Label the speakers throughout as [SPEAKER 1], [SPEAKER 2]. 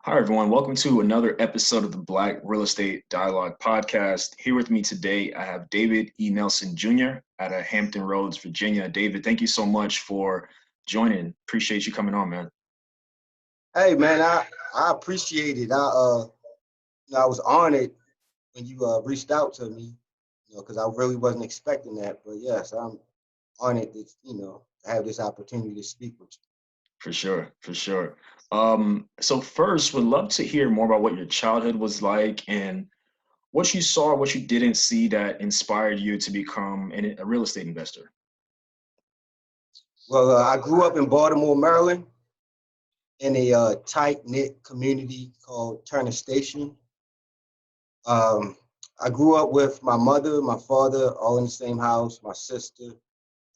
[SPEAKER 1] Hi, everyone. Welcome to another episode of the Black Real Estate Dialogue Podcast. Here with me today, I have David E. Nelson Jr. out of Hampton Roads, Virginia. David, thank you so much for joining. Appreciate you coming on, man.
[SPEAKER 2] Hey man, I appreciate it. I was honored when you reached out to me, because I really wasn't expecting that. But yes, I'm honored that to have this opportunity to speak with you.
[SPEAKER 1] For sure, for sure. So first, would love to hear more about what your childhood was like and what you saw, what you didn't see that inspired you to become a real estate investor.
[SPEAKER 2] Well, I grew up in Baltimore, Maryland, in a tight-knit community called Turner Station. Um, I grew up with my mother, my father, all in the same house. My sister,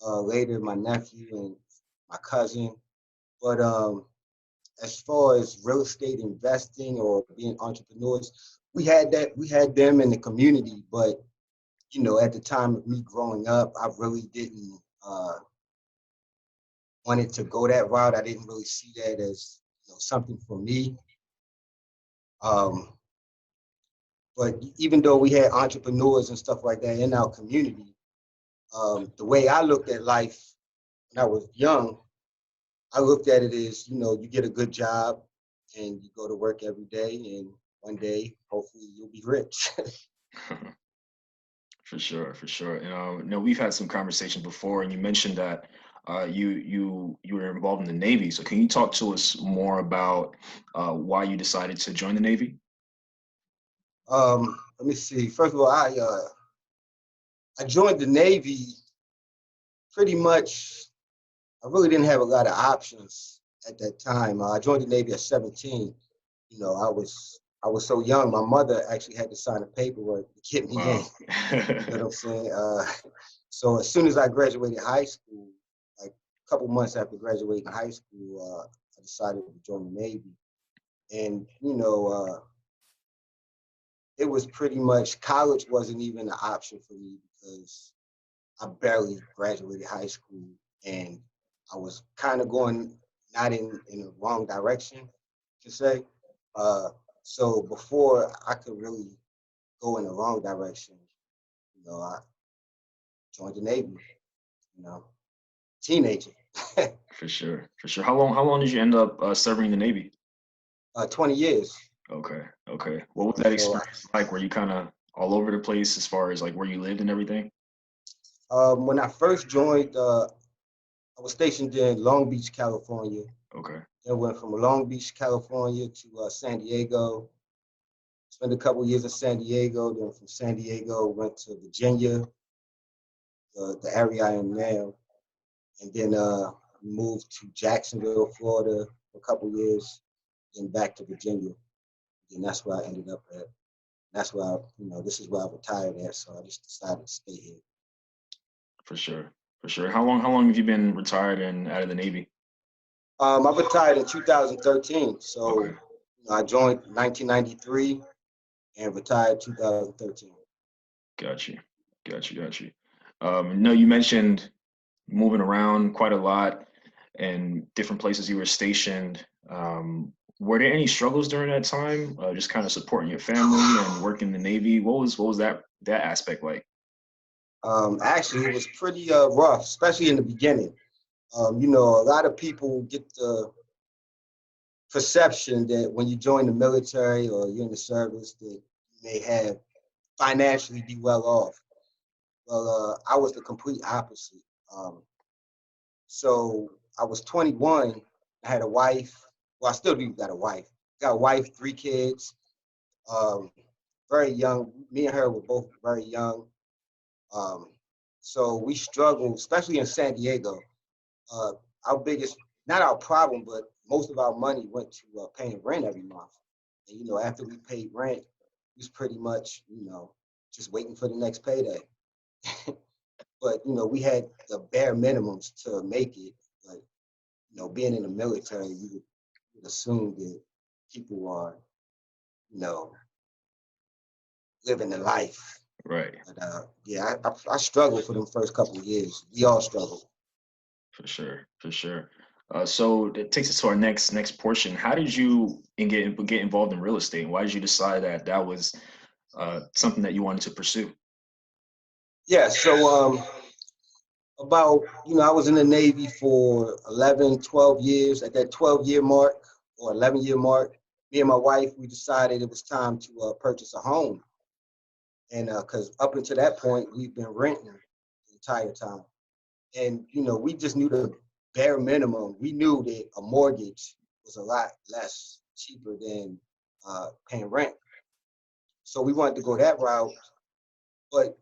[SPEAKER 2] later my nephew and my cousin. But as far as real estate investing or being entrepreneurs, we had them in the community, but at the time of me growing up, I really didn't wanted to go that route. I didn't really see that as something for me. Um, but even though we had entrepreneurs and stuff like that in our community, the way I looked at life when I was young, I looked at it as, you get a good job and you go to work every day, and one day, hopefully, you'll be rich.
[SPEAKER 1] For sure, for sure. We've had some conversation before, and you mentioned that you were involved in the Navy. So can you talk to us more about why you decided to join the Navy?
[SPEAKER 2] Let me see. First of all, I joined the Navy pretty much. I really didn't have a lot of options at that time. I joined the Navy at 17. I was so young. My mother actually had to sign a paperwork to get me in.
[SPEAKER 1] Wow.
[SPEAKER 2] You know what I'm saying? So as soon as I graduated high school, like a couple months after graduating high school, I decided to join the Navy. And it was pretty much college wasn't even an option for me because I barely graduated high school, and I was kind of going not in the wrong direction, to say. Uh, so before I could really go in the wrong direction, I joined the Navy. You know, teenager,
[SPEAKER 1] For sure, for sure. How long did you end up serving in the Navy?
[SPEAKER 2] 20 years.
[SPEAKER 1] Okay, okay. What was that
[SPEAKER 2] So
[SPEAKER 1] experience like? Were you kind of all over the place as far as like where you lived and everything?
[SPEAKER 2] when I first joined, I was stationed in Long Beach, California.
[SPEAKER 1] Okay,
[SPEAKER 2] Then went from Long Beach, California to San Diego. Spent a couple years in San Diego. Then from San Diego, went to Virginia, the area I am now. And then moved to Jacksonville, Florida for a couple years, then back to Virginia. And that's where I ended up at. That's where this is where I retired at. So I just decided to stay here.
[SPEAKER 1] for sure, for sure. How long have you been retired and out of the Navy?
[SPEAKER 2] I retired in 2013. So
[SPEAKER 1] Okay,
[SPEAKER 2] I joined 1993 and retired 2013.
[SPEAKER 1] got you, got you, got you. No, you mentioned moving around quite a lot and different places you were stationed. Were there any struggles during that time? Just kind of supporting your family and working in the Navy. What was that aspect like?
[SPEAKER 2] Actually, it was pretty rough, especially in the beginning. A lot of people get the perception that when you join the military or you're in the service that you may have financially be well off. Well, I was the complete opposite. Um, so I was 21. I had a wife. Well, I still do got a wife. Got a wife, 3 kids. Um, very young. Me and her were both very young. Um, so we struggled, especially in San Diego. Uh, our biggest, not our problem, but most of our money went to paying rent every month. And after we paid rent, it was pretty much just waiting for the next payday. But we had the bare minimums to make it. But being in the military, you would assume that people are you know living the life.
[SPEAKER 1] Right,
[SPEAKER 2] But yeah, I struggled for them first couple of years. We all struggled.
[SPEAKER 1] for sure, for sure. So that takes us to our next portion. How did you get involved in real estate? Why did you decide that that was something that you wanted to pursue?
[SPEAKER 2] Yeah, so about, I was in the Navy for 11, 12 years. At that 12-year mark or 11-year mark, me and my wife, we decided it was time to purchase a home. And because up until that point, we've been renting the entire time. And, we just knew the bare minimum. We knew that a mortgage was a lot less cheaper than paying rent. So we wanted to go that route. But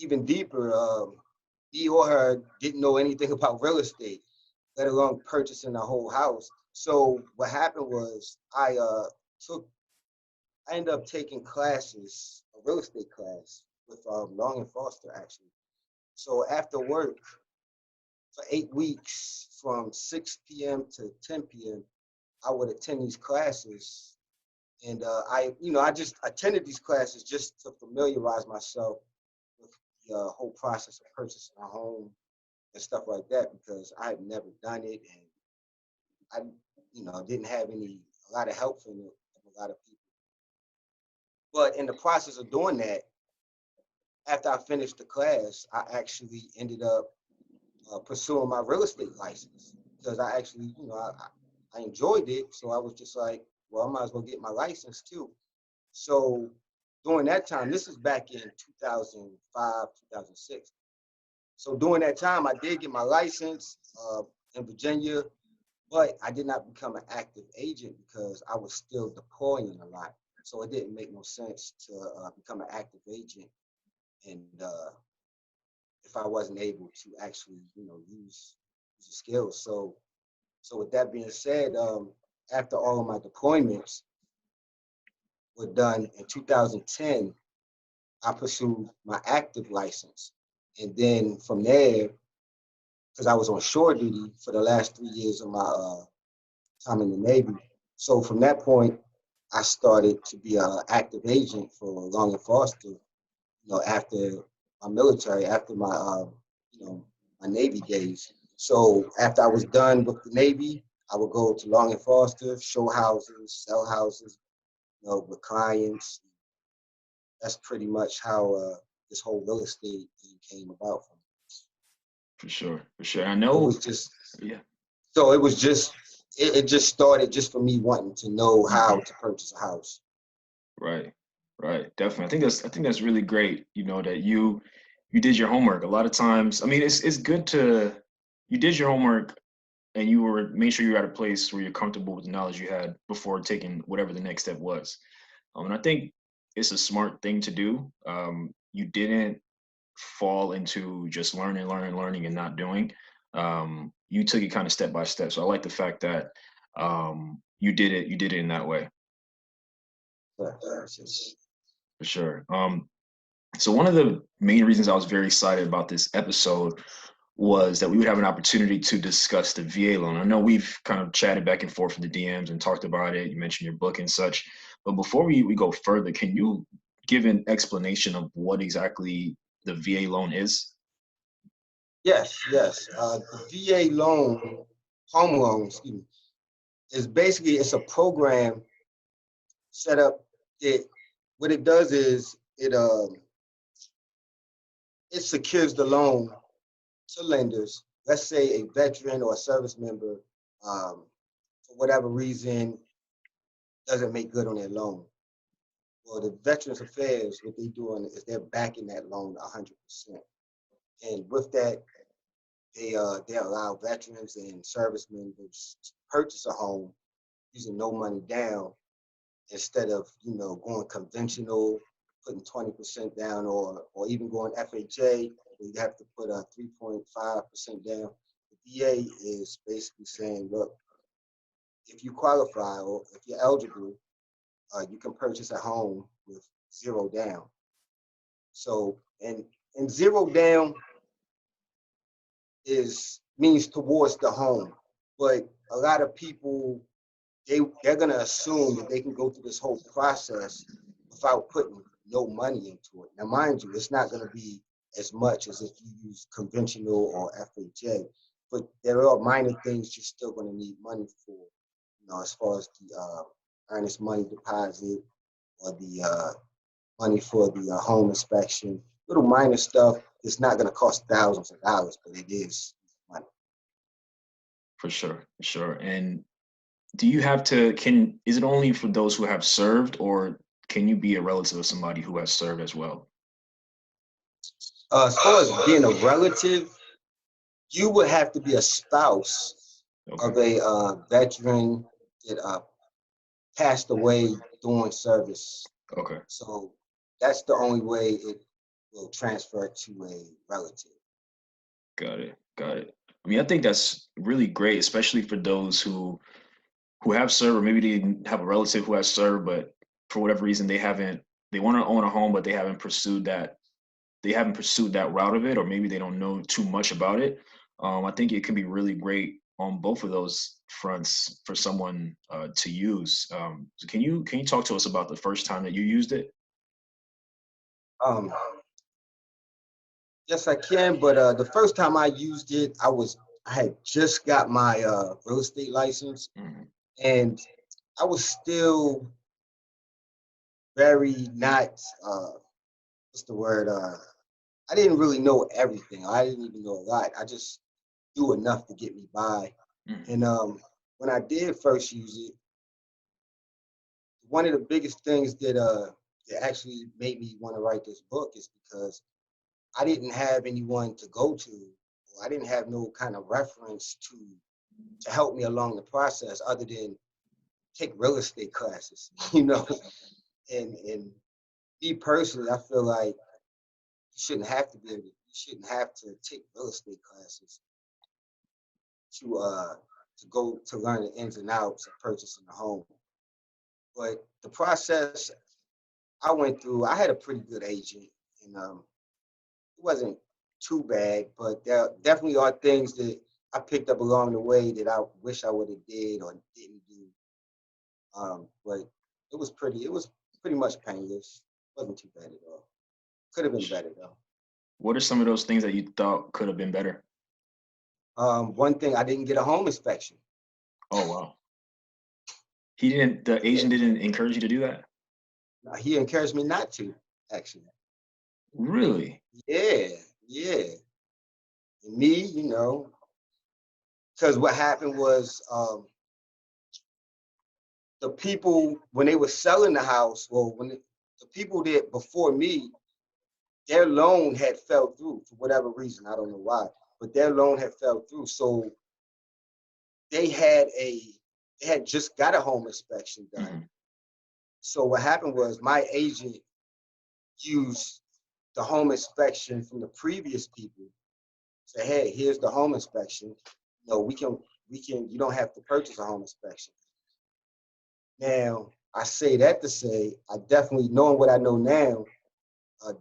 [SPEAKER 2] even deeper, he or her didn't know anything about real estate, let alone purchasing a whole house. So what happened was took I ended up taking classes, a real estate class with Long and Foster actually. So after work for 8 weeks, from 6 p.m. to 10 p.m., I would attend these classes, and I just attended these classes just to familiarize myself with the whole process of purchasing a home and stuff like that because I had never done it, and I, didn't have a lot of help from a lot of people. But in the process of doing that, after I finished the class, I actually ended up pursuing my real estate license because I actually, I enjoyed it. So I was just like, well, I might as well get my license too. So during that time, this is back in 2005, 2006. So during that time, I did get my license in Virginia, but I did not become an active agent because I was still deploying a lot. So it didn't make no sense to become an active agent and if I wasn't able to actually, use the skills. So with that being said, after all of my deployments were done in 2010, I pursued my active license. And then from there, because I was on shore duty for the last 3 years of my time in the Navy. So from that point, I started to be an active agent for Long and Foster, after my military, after my, my Navy days. So after I was done with the Navy, I would go to Long and Foster, show houses, sell houses, with clients. That's pretty much how this whole real estate thing came about for me.
[SPEAKER 1] For sure, for sure. I
[SPEAKER 2] So it
[SPEAKER 1] know.
[SPEAKER 2] was just,
[SPEAKER 1] Yeah.
[SPEAKER 2] so it was just, it just started just for me wanting to know how
[SPEAKER 1] Mhm.
[SPEAKER 2] to purchase a house.
[SPEAKER 1] Right, right. Definitely. I think that's really great. You know that you did your homework. A lot of times, I mean, it's good to you did your homework and you were made sure you're at a place where you're comfortable with the knowledge you had before taking whatever the next step was. And I think it's a smart thing to do. You didn't fall into just learning, and not doing. You took it kind of step by step. So I like the fact that you did it in that way
[SPEAKER 2] It's just,
[SPEAKER 1] for sure. So one of the main reasons I was very excited about this episode was that we would have an opportunity to discuss the VA loan. I know we've kind of chatted back and forth in the DMs and talked about it. You mentioned your book and such. But before we go further, can you give an explanation of what exactly the VA loan is?
[SPEAKER 2] yes, yes. The VA loan, home loan, excuse me, is basically it's a program set up. It what it does is it secures the loan to lenders. Let's say a veteran or a service member, for whatever reason, doesn't make good on their loan. Well, the Veterans Affairs, what they're doing is they're backing that loan 100%. And with that, they allow veterans and service members to purchase a home using no money down instead of going conventional, putting 20% down, or even going FHA, where you have to put a 3.5% down. The VA is basically saying, look, if you qualify or if you're eligible, you can purchase a home with zero down. So and zero down is means towards the home, but a lot of people they're gonna assume that they can go through this whole process without putting no money into it. Now, mind you, it's not gonna be as much as if you use conventional or FHA. but there are minor things you're still going to need money for, as far as the earnest money deposit or the money for the home inspection. Little minor stuff. It's not going to cost thousands of dollars, but it is money.
[SPEAKER 1] For sure, for sure. And do you have to can is it only for those who have served, or can you be a relative of somebody who has served as well?
[SPEAKER 2] As far as being a relative, you would have to be a spouse
[SPEAKER 1] Okay,
[SPEAKER 2] of a veteran that passed away doing service.
[SPEAKER 1] okay.
[SPEAKER 2] So that's the only way it will transfer to a relative.
[SPEAKER 1] Got it. Got it. I mean, I think that's really great, especially for those who have served, or maybe they have a relative who has served, but for whatever reason they want to own a home, but they haven't pursued that route of it, or maybe they don't know too much about it. I think it can be really great on both of those fronts for someone to use. So can you talk to us about the first time that you used it?
[SPEAKER 2] Um, yes, I can. But the first time I used it, I had just got my real estate license,
[SPEAKER 1] Mhm.
[SPEAKER 2] and I was still very not what's the word? I didn't really know everything. I didn't even know a lot. I just knew enough to get me by.
[SPEAKER 1] Mhm.
[SPEAKER 2] And when I did first use it, one of the biggest things that actually made me want to write this book is because I didn't have anyone to go to. Or I didn't have no kind of reference to help me along the process other than take real estate classes, And me personally, I feel like you shouldn't have to take real estate classes to uh to go to learn the ins and outs of purchasing a home. But the process I went through, I had a pretty good agent, and it wasn't too bad, but there definitely are things that I picked up along the way that I wish I would have did or didn't do. But it was pretty much painless. Wasn't too bad at all. Could have been better though.
[SPEAKER 1] What are some of those things that you thought could have been better?
[SPEAKER 2] One thing, I didn't get a home inspection.
[SPEAKER 1] Oh wow. The
[SPEAKER 2] Yeah,
[SPEAKER 1] agent didn't encourage you to do that?
[SPEAKER 2] he encouraged me not to, actually.
[SPEAKER 1] Really?
[SPEAKER 2] Yeah, yeah. And me, because what happened was the people when they were selling the house, well, the people that before me, their loan had fell through for whatever reason. I don't know why, but their loan had fell through. So they had a they had just got a home inspection done.
[SPEAKER 1] Mhm.
[SPEAKER 2] So what happened was my agent used the home inspection from the previous people. Say, hey, here's the home inspection. You don't have to purchase a home inspection. Now, I say that to say, I definitely, knowing what I know now,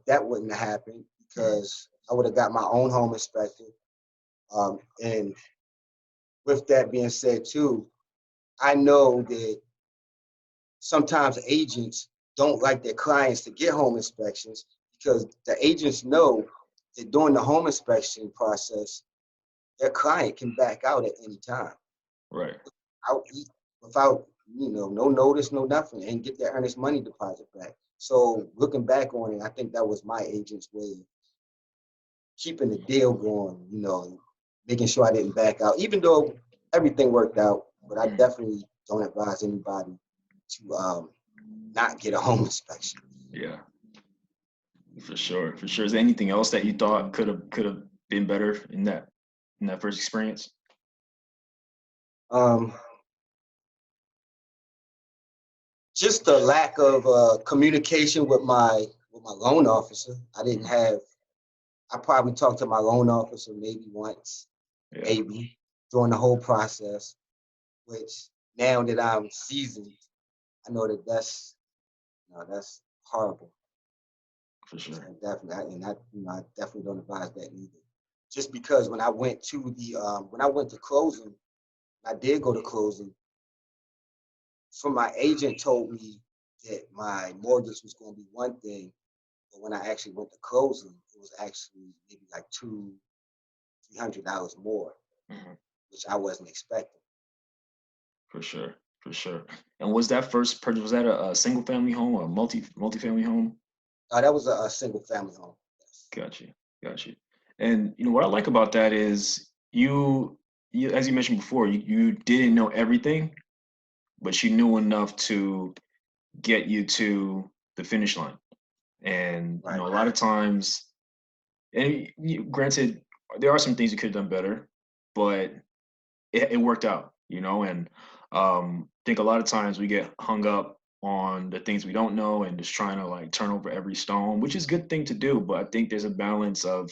[SPEAKER 2] that wouldn't have happened
[SPEAKER 1] Mhm.
[SPEAKER 2] because I would have got my own home inspector. And with that being said, too, I know that sometimes agents don't like their clients to get home inspections because the agents know that during the home inspection process, their client can back out at any time
[SPEAKER 1] Right.
[SPEAKER 2] out without no notice, no nothing, and get their earnest money deposit back. So looking back on it, I think that was my agent's way of keeping the deal going, making sure I didn't back out, even though everything worked out. But I
[SPEAKER 1] Mhm.
[SPEAKER 2] definitely don't advise anybody to not get a home inspection.
[SPEAKER 1] Yeah, for sure. For sure. Is there anything else that you thought could have been better in that first experience?
[SPEAKER 2] Um, just the lack of communication with my loan officer. I didn't
[SPEAKER 1] Mhm.
[SPEAKER 2] have. I probably talked to my loan officer maybe once,
[SPEAKER 1] Yeah,
[SPEAKER 2] maybe during the whole process. Which now that I'm seasoned, I know that that's horrible.
[SPEAKER 1] for sure.
[SPEAKER 2] So definitely, I definitely don't advise that either. Just because when I went to closing, I did go to closing. So my agent told me that my mortgage was going to be one thing, but when I actually went to closing, it was actually maybe like $200-300 more.
[SPEAKER 1] Mhm.
[SPEAKER 2] which I wasn't expecting.
[SPEAKER 1] For sure, for sure. And was that first purchase, was that a single family home or a multi-family home?
[SPEAKER 2] That was a single family home. Yes.
[SPEAKER 1] Got you. Got you. And what I like about that is you as you mentioned before, you didn't know everything, but you knew enough to get you to the finish line. And
[SPEAKER 2] Right.
[SPEAKER 1] a lot of times, and granted, there are some things you could have done better, but it worked out, and I think a lot of times we get hung up on the things we don't know and just trying to like turn over every stone, which is a good thing to do. But I think there's a balance of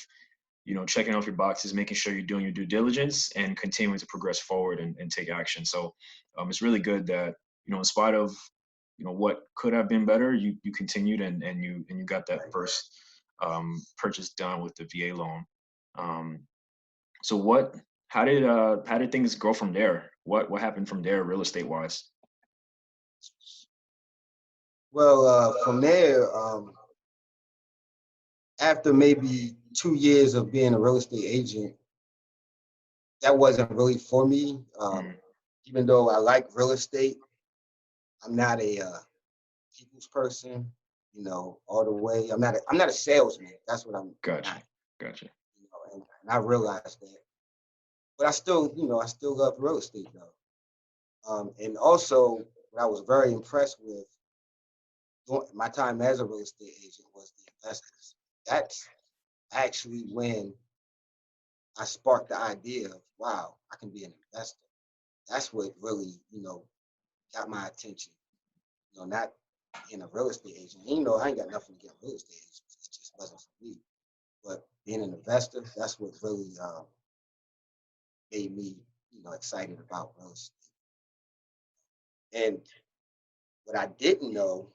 [SPEAKER 1] checking off your boxes, making sure you're doing your due diligence, and continuing to progress forward and take action. So it's really good that in spite of what could have been better, you continued and you got that
[SPEAKER 2] Right.
[SPEAKER 1] first purchase done with the VA loan. Um, so how did things go from there? What happened from there, real estate wise?
[SPEAKER 2] Well, from there, after maybe 2 years of being a real estate agent, that wasn't really for me.
[SPEAKER 1] Mhm.
[SPEAKER 2] Even though I like real estate, I'm not a people's person, all the way. I'm not a salesman. That's what I'm
[SPEAKER 1] Gotcha,
[SPEAKER 2] not,
[SPEAKER 1] gotcha.
[SPEAKER 2] and I realized that. But I still love real estate though. And also, what I was very impressed with during my time as a real estate agent was the investors. That's actually when I sparked the idea of, wow, I can be an investor. That's what really, got my attention. Not being a real estate agent. And, I ain't got nothing against real estate agents. It just wasn't for me. But being an investor, that's what really made me, excited about real estate. And what I didn't know,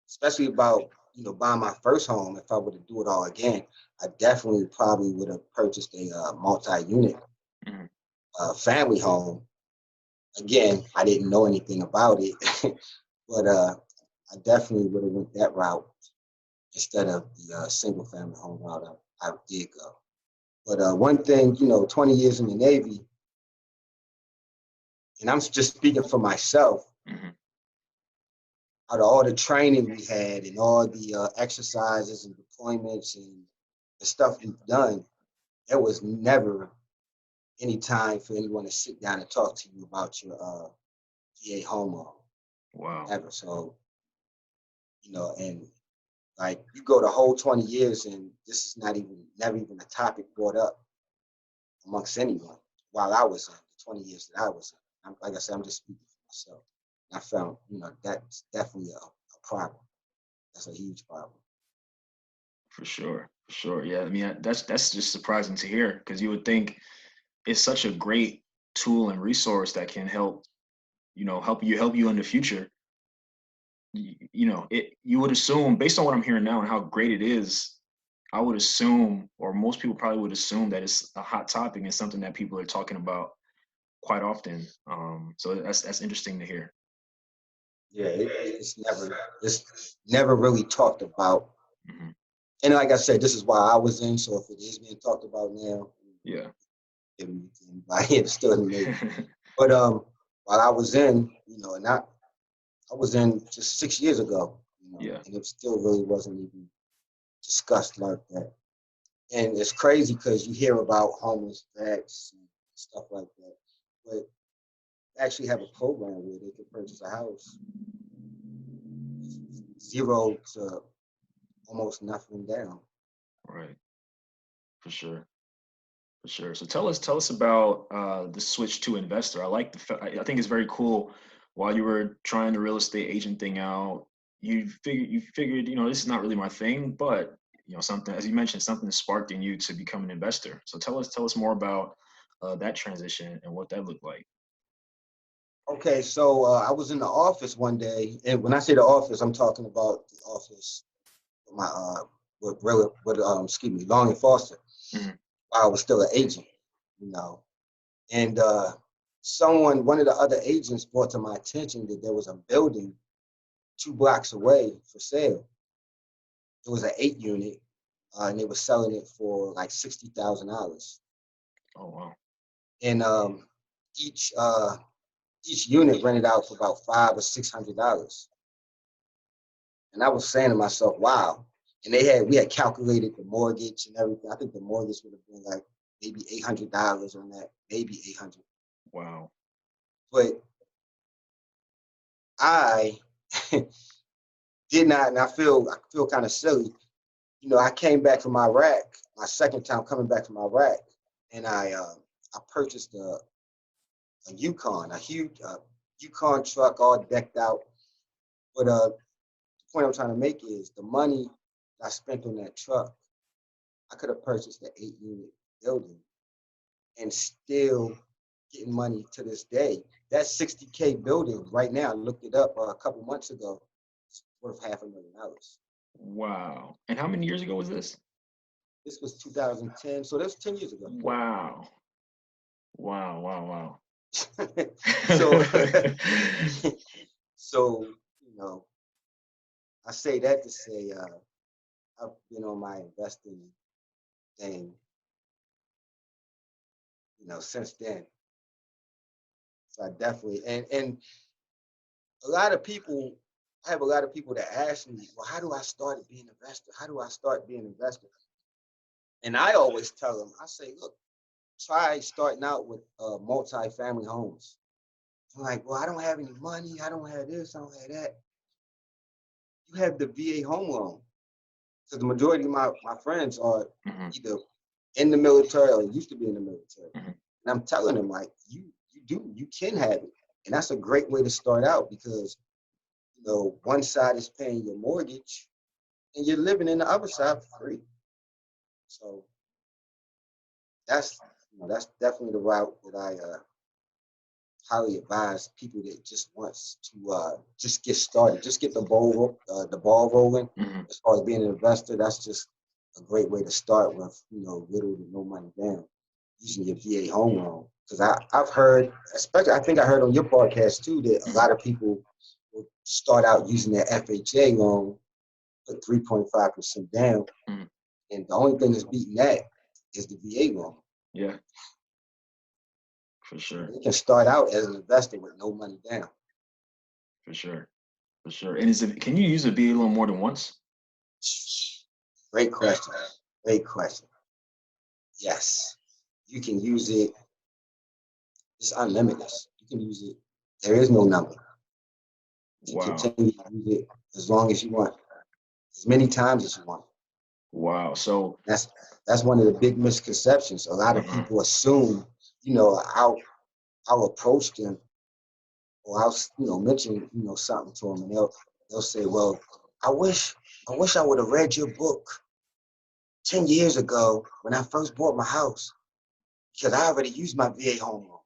[SPEAKER 2] especially about, buying my first home, if I were to do it all again, I definitely probably would have purchased a multi-unit
[SPEAKER 1] Mhm.
[SPEAKER 2] family home. Again, I didn't know anything about it, but I definitely would have went that route instead of the single family home route I did go. But one thing, 20 years in the Navy, and I'm just speaking for myself,
[SPEAKER 1] Mhm.
[SPEAKER 2] out of all the training we had and all the exercises and deployments and the stuff we've done, there was never any time for anyone to sit down and talk to you about your VA home loan,
[SPEAKER 1] Wow.
[SPEAKER 2] ever. So, and like you go the whole 20 years and this is never even a topic brought up amongst anyone while I was in the 20 years that I was in. Like I said, I'm just speaking for myself. I found, that's definitely a problem. That's a huge problem.
[SPEAKER 1] For sure. For sure. Yeah. I mean, that's just surprising to hear because you would think it's such a great tool and resource that can help you in the future. You would assume, based on what I'm hearing now and how great it is, I would assume, or most people probably would assume that it's a hot topic and something that people are talking about quite often. So that's interesting to hear.
[SPEAKER 2] Yeah, it's never really talked about.
[SPEAKER 1] Hmm.
[SPEAKER 2] And like I said, this is why I was in. So if it is being talked about now,
[SPEAKER 1] Yeah.
[SPEAKER 2] anybody still in the Navy. But while I was in, and I was in just 6 years ago,
[SPEAKER 1] Yeah.
[SPEAKER 2] and it still really wasn't even discussed like that. And it's crazy because you hear about homeless vets and stuff like that, but they actually have a program where they can purchase a house zero to almost nothing down.
[SPEAKER 1] Right. For sure. For sure. So tell us about the switch to investor. I like I think it's very cool. While you were trying the real estate agent thing out, you figured this is not really my thing, but something, as you mentioned, something that sparked in you to become an investor. So tell us more about that transition and what that looked like.
[SPEAKER 2] Okay, so I was in the office one day, and when I say the office, I'm talking about the office with my excuse me, Long and Foster.
[SPEAKER 1] Hmm.
[SPEAKER 2] I was still an agent, you know, and one of the other agents brought to my attention that there was a building 2 blocks away for sale. It was an 8 unit, and they were selling it for like $60,000.
[SPEAKER 1] Oh wow.
[SPEAKER 2] and each each unit rented out for about $500 or $600. And I was saying to myself, wow. And we had calculated the mortgage and everything. I think the mortgage would have been like maybe $800 on that, maybe 800.
[SPEAKER 1] Wow.
[SPEAKER 2] But I did not, and I feel kind of silly. I came back from Iraq, my second time coming back from Iraq, and I purchased a Yukon, a huge Yukon truck, all decked out. But the point I'm trying to make is the money I spent on that truck, I could have purchased an 8 unit building and still getting money to this day. That 60K building right now, I looked it up a couple months ago, it's worth $500,000.
[SPEAKER 1] Wow. And how many years ago was this?
[SPEAKER 2] This was 2010, so that's 10 years ago.
[SPEAKER 1] Wow. Wow. Wow.
[SPEAKER 2] so,
[SPEAKER 1] Wow.
[SPEAKER 2] so I say that to say I've been on my investing thing, since then. So I definitely and a lot of people, I have a lot of people that ask me, well, how do I start being an investor? How do I start being an investor? And I always tell them, I say, look, try starting out with multi-family homes. I'm like, well, I don't have any money. I don't have this. I don't have that. You have the VA home loan. Because the majority of my friends are
[SPEAKER 1] Mhm,
[SPEAKER 2] either in the military or used to be in the military.
[SPEAKER 1] mhm.
[SPEAKER 2] And I'm telling them, like, you can have it. And that's a great way to start out because, one side is paying your mortgage and you're living in the other side for free. So that's, that's definitely the route that I highly advise people that just wants to just get started, just get the ball rolling.
[SPEAKER 1] Mhm.
[SPEAKER 2] As far as being an investor, that's just a great way to start with, little to no money down, using your VA home loan. Because I've heard, especially I think I heard on your podcast too, that a
[SPEAKER 1] Mhm.
[SPEAKER 2] lot of people will start out using their FHA loan, put 3.5% down,
[SPEAKER 1] Mhm.
[SPEAKER 2] and the only thing that's beating that is the VA loan.
[SPEAKER 1] Yeah, for
[SPEAKER 2] So
[SPEAKER 1] sure.
[SPEAKER 2] they can start out as an investor with no money down.
[SPEAKER 1] For sure. For sure. And can you use a VA loan more than once?
[SPEAKER 2] Great question. Great question. Yes, you can use it. It's unlimited. You can use it. There is no number. You can
[SPEAKER 1] Wow.
[SPEAKER 2] continue to use it as long as you want, as many times as you want.
[SPEAKER 1] Wow. So,
[SPEAKER 2] That's that's one of the big misconceptions. A lot of
[SPEAKER 1] mhm,
[SPEAKER 2] people assume, I'll approach them or I'll mention something to them, and they'll say, well, I wish I would have read your book 10 years ago when I first bought my house because I already used my VA home loan.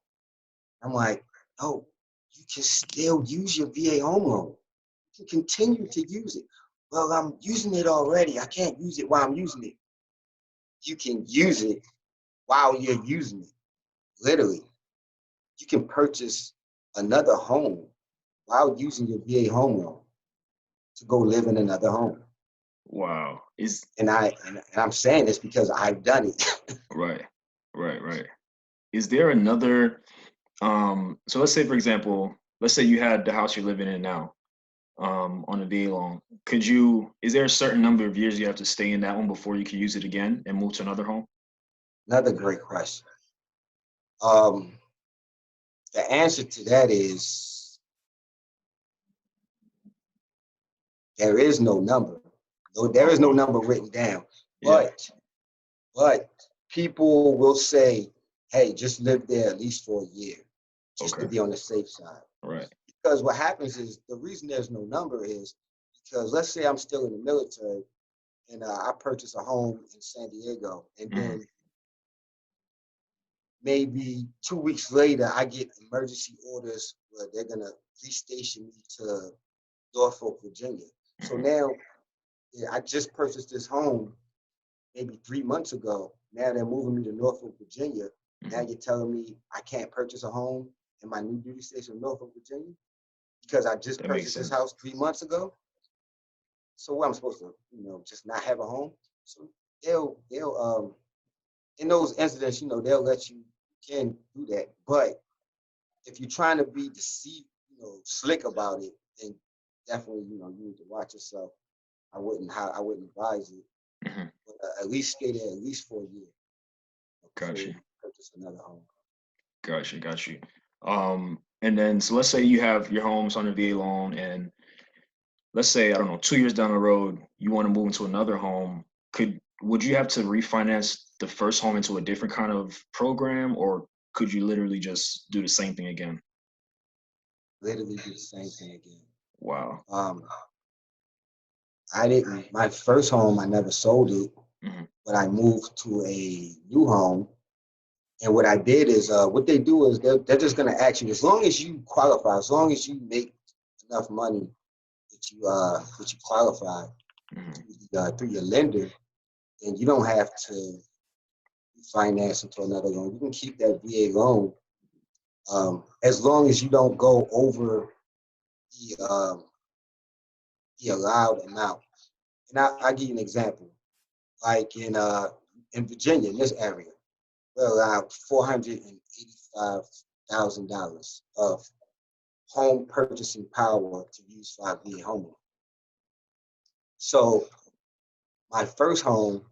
[SPEAKER 2] I'm like, no, you can still use your VA home loan. You can continue to use it. Well, I'm using it already. I can't use it while I'm using it. You can use it while you're using it. Literally, you can purchase another home while using your VA home loan to go live in another home.
[SPEAKER 1] wow.
[SPEAKER 2] And I'm saying this because I've done it.
[SPEAKER 1] Right. Right. Is there another so let's say for example, let's say you had the house you're living in now, on a VA loan. Is there a certain number of years you have to stay in that one before you can use it again and move to another home?
[SPEAKER 2] Another great question. Um, the answer to that is there is no number. No, there
[SPEAKER 1] Oh
[SPEAKER 2] is no
[SPEAKER 1] wow.
[SPEAKER 2] number written down.
[SPEAKER 1] Yeah.
[SPEAKER 2] But people will say, hey, just live there at least for a year, just to
[SPEAKER 1] Okay.
[SPEAKER 2] be on the safe side.
[SPEAKER 1] Right.
[SPEAKER 2] Because what happens is the reason there's no number is because let's say I'm still in the military and I purchase a home in San Diego, and
[SPEAKER 1] Mhm.
[SPEAKER 2] then maybe 2 weeks later I get emergency orders where they're gonna restation me to Norfolk, Virginia. So
[SPEAKER 1] Mhm.
[SPEAKER 2] now, yeah, I just purchased this home maybe 3 months ago. Now they're moving me to Norfolk, Virginia. Now
[SPEAKER 1] Mhm.
[SPEAKER 2] you're telling me I can't purchase a home in my new duty station in Norfolk, Virginia because I just
[SPEAKER 1] That makes
[SPEAKER 2] purchased this
[SPEAKER 1] sense.
[SPEAKER 2] house 3 months ago. So what I'm supposed to, just not have a home? So they'll in those incidents, they'll let you can do that. But if you're trying to be deceived, slick about it, then definitely, you need to watch yourself. I wouldn't advise it.
[SPEAKER 1] Hmm.
[SPEAKER 2] But at least stay there at least for a year before
[SPEAKER 1] Got you.
[SPEAKER 2] you purchase another home.
[SPEAKER 1] Got you. Got you. And then so let's say you have your home's on a VA loan, and let's say, I don't know, 2 years down the road, you want to move into another home. Would you have to refinance the first home into a different kind of program, or could you literally just do the same thing again?
[SPEAKER 2] Literally do the same thing again.
[SPEAKER 1] Wow.
[SPEAKER 2] Um, I didn't. My first home, I never sold it,
[SPEAKER 1] Hmm.
[SPEAKER 2] but I moved to a new home. And what I did is, what they do is they're just going to ask you, as long as you qualify, as long as you make enough money that you qualify
[SPEAKER 1] Hmm.
[SPEAKER 2] through your lender, then you don't have to finance into another loan. You can keep that VA loan as long as you don't go over the allowed amount. And I'll give you an example. Like in Virginia, in this area, we're allowed $485,000 of home purchasing power to use for our VA home. So my first home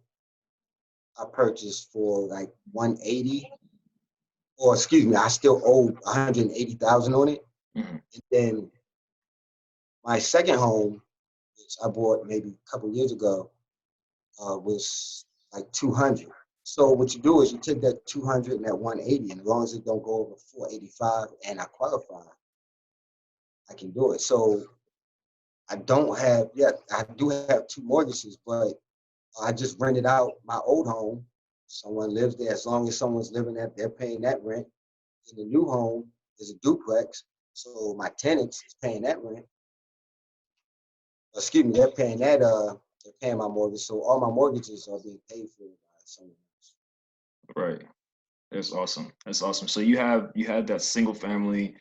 [SPEAKER 2] I purchased for like 180, or excuse me, I still owe 180,000 on it.
[SPEAKER 1] Hmm.
[SPEAKER 2] And then my second home, which I bought maybe a couple years ago, was like 200. So what you do is you take that 200 and that 180, and as long as it don't go over 485 and I qualify, I can do it. So I don't have yet. I do have two mortgages, but I just rented out my old home. Someone lives there. As long as someone's living there, they're paying that rent. In the new home is a duplex, so my tenants is paying that rent. Excuse me, they're paying my mortgage. So all my mortgages are being paid for by someone else.
[SPEAKER 1] Right. That's awesome. That's awesome. So you had that single family,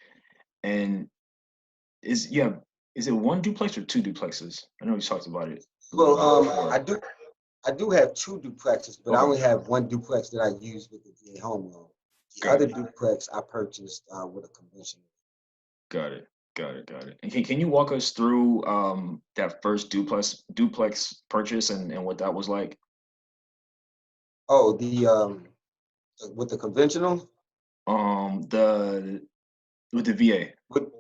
[SPEAKER 1] and is yeah, is it one duplex or two duplexes? I know we talked about it a little
[SPEAKER 2] Well,
[SPEAKER 1] bit before.
[SPEAKER 2] I do have two duplexes, but I
[SPEAKER 1] Okay.
[SPEAKER 2] only have one duplex that I use with the VA home loan. The
[SPEAKER 1] Got
[SPEAKER 2] other
[SPEAKER 1] it.
[SPEAKER 2] duplex I purchased with a conventional.
[SPEAKER 1] Got it. Got it. Got it. And can you walk us through that first duplex purchase and what that was like?
[SPEAKER 2] Oh, with the conventional,
[SPEAKER 1] The with the VA.
[SPEAKER 2] with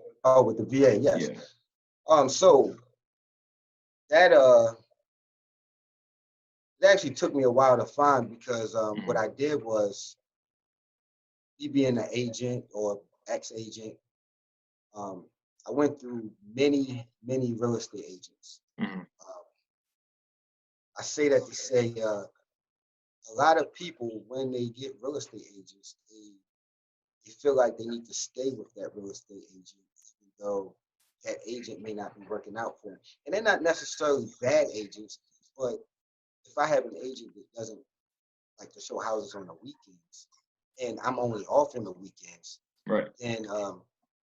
[SPEAKER 2] with the VA, yes.
[SPEAKER 1] Yeah.
[SPEAKER 2] So that it actually took me a while to find because what
[SPEAKER 1] Hmm.
[SPEAKER 2] I did was me being an agent or ex-agent, um, I went through many real estate agents.
[SPEAKER 1] Hmm.
[SPEAKER 2] Uh, I say that to say a lot of people when they get real estate agents, they feel like they need to stay with that real estate agent, even though that agent may not be working out for them. And they're not necessarily bad agents, but if I have an agent that doesn't like to show houses on the weekends, and I'm only off on the weekends,
[SPEAKER 1] Right.
[SPEAKER 2] then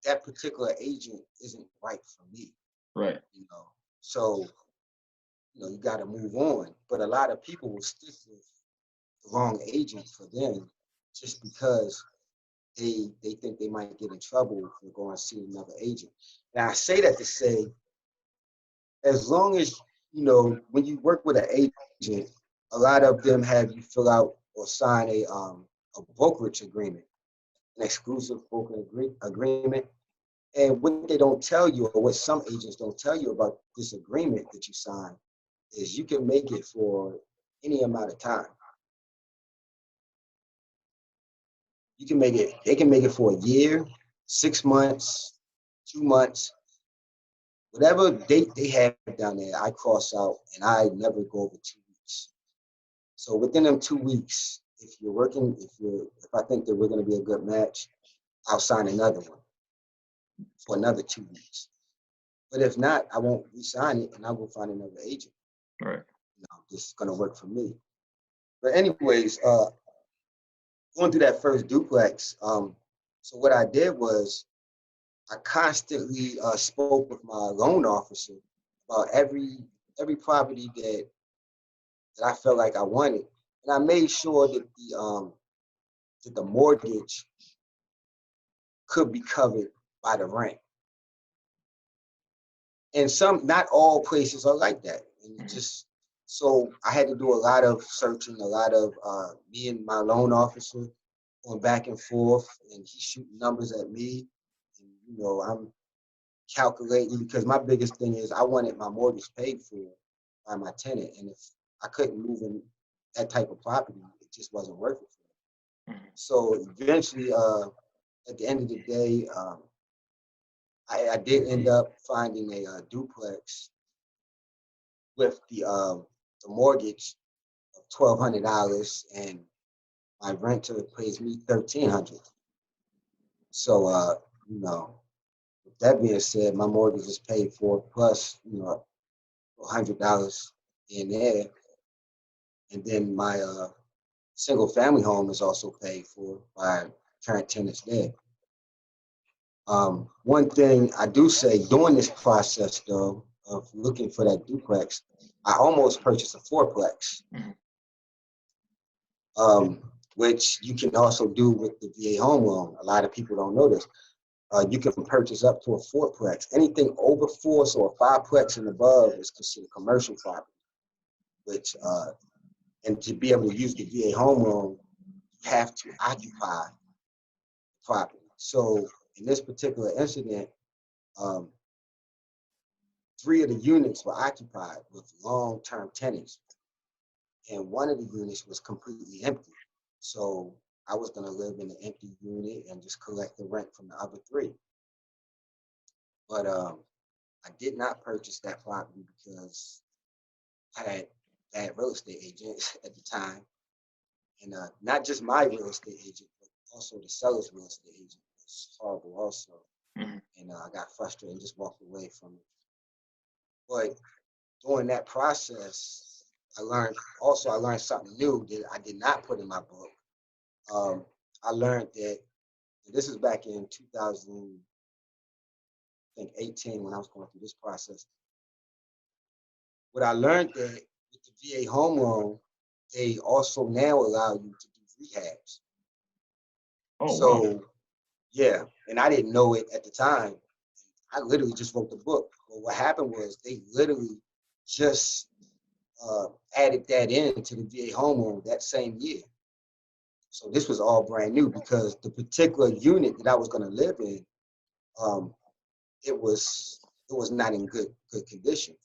[SPEAKER 2] that particular agent isn't right for me,
[SPEAKER 1] Right.
[SPEAKER 2] you know. So, you got to move on. But a lot of people will stick with the wrong agent for them just because they think they might get in trouble for going to see another agent. And I say that to say, as long as when you work with an agent, a lot of them have you fill out or sign a brokerage agreement, an exclusive agreement. And what they don't tell you, or what some agents don't tell you about this agreement that you sign, is you can make it for any amount of time. You can make it, they can make it for a year, 6 months, 2 months, whatever date they have down there, I cross out and I never go over 2 weeks. So within them 2 weeks, if I think that we're going to be a good match, I'll sign another one for another 2 weeks. But if not, I won't re-sign it and I'll go find another agent.
[SPEAKER 1] Right.
[SPEAKER 2] This is going to work for me. But anyways, going through that first duplex, so what I did was I constantly spoke with my loan officer about every property that I felt like I wanted. and I made sure that the mortgage could be covered by the rent. And some, not all places are like that. And
[SPEAKER 1] Mhm.
[SPEAKER 2] just so I had to do a lot of searching, a lot of me and my loan officer going back and forth, and he shooting numbers at me. And, I'm calculating because my biggest thing is I wanted my mortgage paid for by my tenant, and if I couldn't move in that type of property, it just wasn't worth it for me.
[SPEAKER 1] Mhm.
[SPEAKER 2] So eventually, at the end of the day, I did end up finding a duplex with the mortgage of $1,200, and my renter pays me $1,300. So you know, with that being said, my mortgage is paid for plus $100 in there, and then my single family home is also paid for by current tenants there. One thing I do say during this process, though, of looking for that duplex, I almost purchased a fourplex,
[SPEAKER 1] Mhm.
[SPEAKER 2] which you can also do with the VA home loan. A lot of people don't know this. You can purchase up to a fourplex. Anything over four, so a fiveplex and above, is considered commercial property. Which and to be able to use the VA home loan, you have to occupy the property. So in this particular incident, um, three of the units were occupied with long-term tenants, and one of the units was completely empty. So I was going to live in the empty unit and just collect the rent from the other three. But I did not purchase that property because I had bad real estate agents at the time, and not just my real estate agent, but also the seller's real estate agent was horrible also.
[SPEAKER 1] Mhm.
[SPEAKER 2] And I got frustrated and just walked away from it. But during that process, I learned something new that I did not put in my book. Um, I learned that this is back in 2018 when I was going through this process. What I learned that with the VA home loan, they also now allow you to do rehabs.
[SPEAKER 1] Oh, wow.
[SPEAKER 2] So yeah, and I didn't know it at the time. I literally just wrote the book. But what happened was they literally just added that in to the VA home loan that same year. So this was all brand new because the particular unit that I was going to live in, um, it was not in good condition.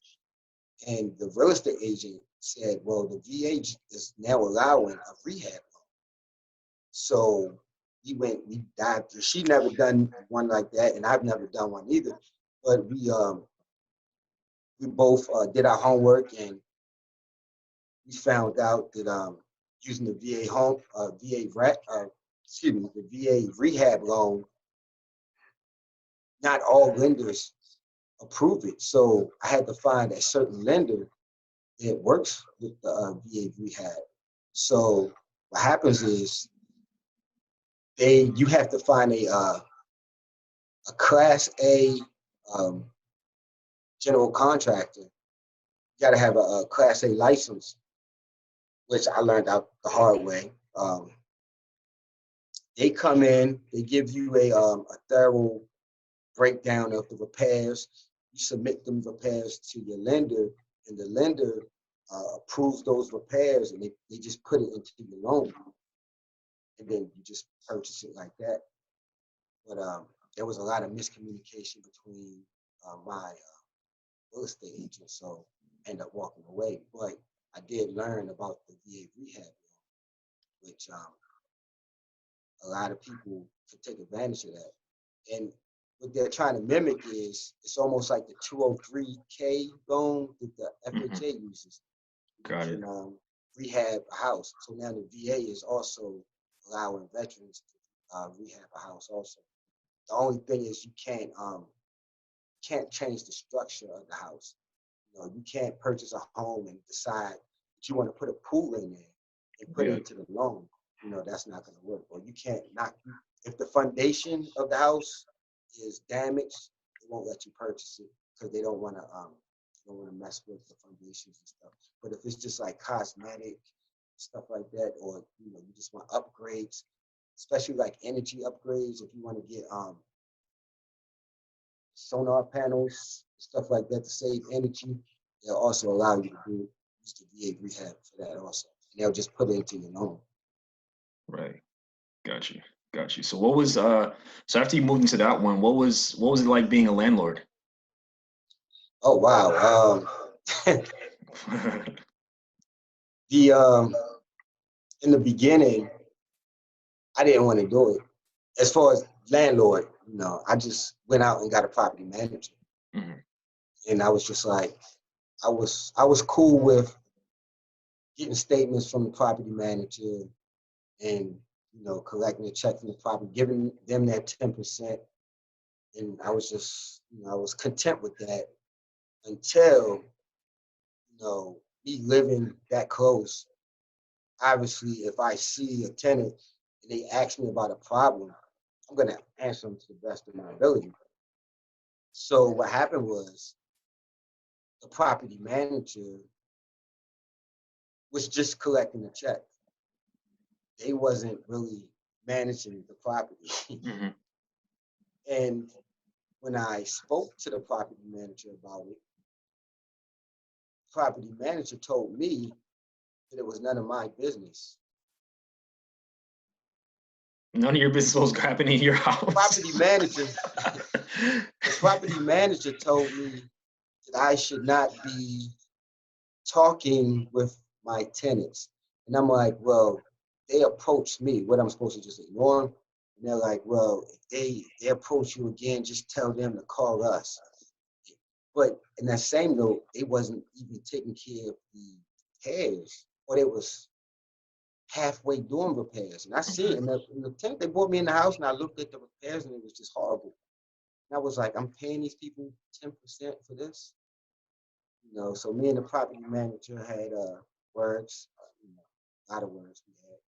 [SPEAKER 2] And the real estate agent said, "Well, the VA is now allowing a rehab loan." So we dived. She never done one like that, and I've never done one either. But we both did our homework, and we found out that using the VA the VA rehab loan, not all lenders approve it. So I had to find a certain lender that works with the VA rehab. So what happens is you have to find a Class A um, general contractor. You got to have a Class A license, which I learned out the hard way. They come in, they give you a thorough breakdown of the repairs. You submit them repairs to your lender, and the lender approves those repairs, and they just put it into your loan, and then you just purchase it like that. But there was a lot of miscommunication between my real estate agent, so I ended up walking away. But I did learn about the VA rehab, which a lot of people could take advantage of that. And what they're trying to mimic is it's almost like the 203K loan that the
[SPEAKER 1] Mhm.
[SPEAKER 2] FHA uses. You
[SPEAKER 1] Got it.
[SPEAKER 2] can rehab a house. So now the VA is also allowing veterans to rehab a house also. The only thing is you can't change the structure of the house. You can't purchase a home and decide that you want to put a pool in there and put it
[SPEAKER 1] Yeah.
[SPEAKER 2] into the loan. That's not going to work. Or you can't knock if the foundation of the house is damaged, they won't let you purchase it because they don't want to mess with the foundations and stuff. But if it's just like cosmetic, stuff like that, or you just want upgrades, especially like energy upgrades. If you want to get sonar panels, stuff like that to save energy, they'll also allow you to use the VA rehab for that also. And they'll just put it into your loan.
[SPEAKER 1] Right. Got you. Got you. So what was so after you moved into that one, what was it like being a landlord?
[SPEAKER 2] Oh wow. The In the beginning, I didn't want to do it. As far as landlord, I just went out and got a property manager.
[SPEAKER 1] Mhm.
[SPEAKER 2] And I was just like, I was cool with getting statements from the property manager and collecting a check from the property, giving them that 10%. And I was just, I was content with that until, me living that close. Obviously, if I see a tenant and they ask me about a problem, I'm gonna answer them to the best of my ability. So what happened was the property manager was just collecting the check. They wasn't really managing the property.
[SPEAKER 1] Mhm.
[SPEAKER 2] And when I spoke to the property manager about it, the property manager told me that it was none of my business.
[SPEAKER 1] None of your business was happening in your house.
[SPEAKER 2] Property manager, the property manager told me that I should not be talking with my tenants. And I'm like, well, they approached me. What I'm supposed to just ignore them? And they're like, well, if they approach you again, just tell them to call us. But in that same note, they wasn't even taking care of the repairs, or they was halfway doing repairs. And I see it
[SPEAKER 1] Mhm.
[SPEAKER 2] in the tent. They brought me in the house, and I looked at the repairs, and it was just horrible. And I was like, I'm paying these people 10% for this. So me and the property manager had words, a lot of words we had.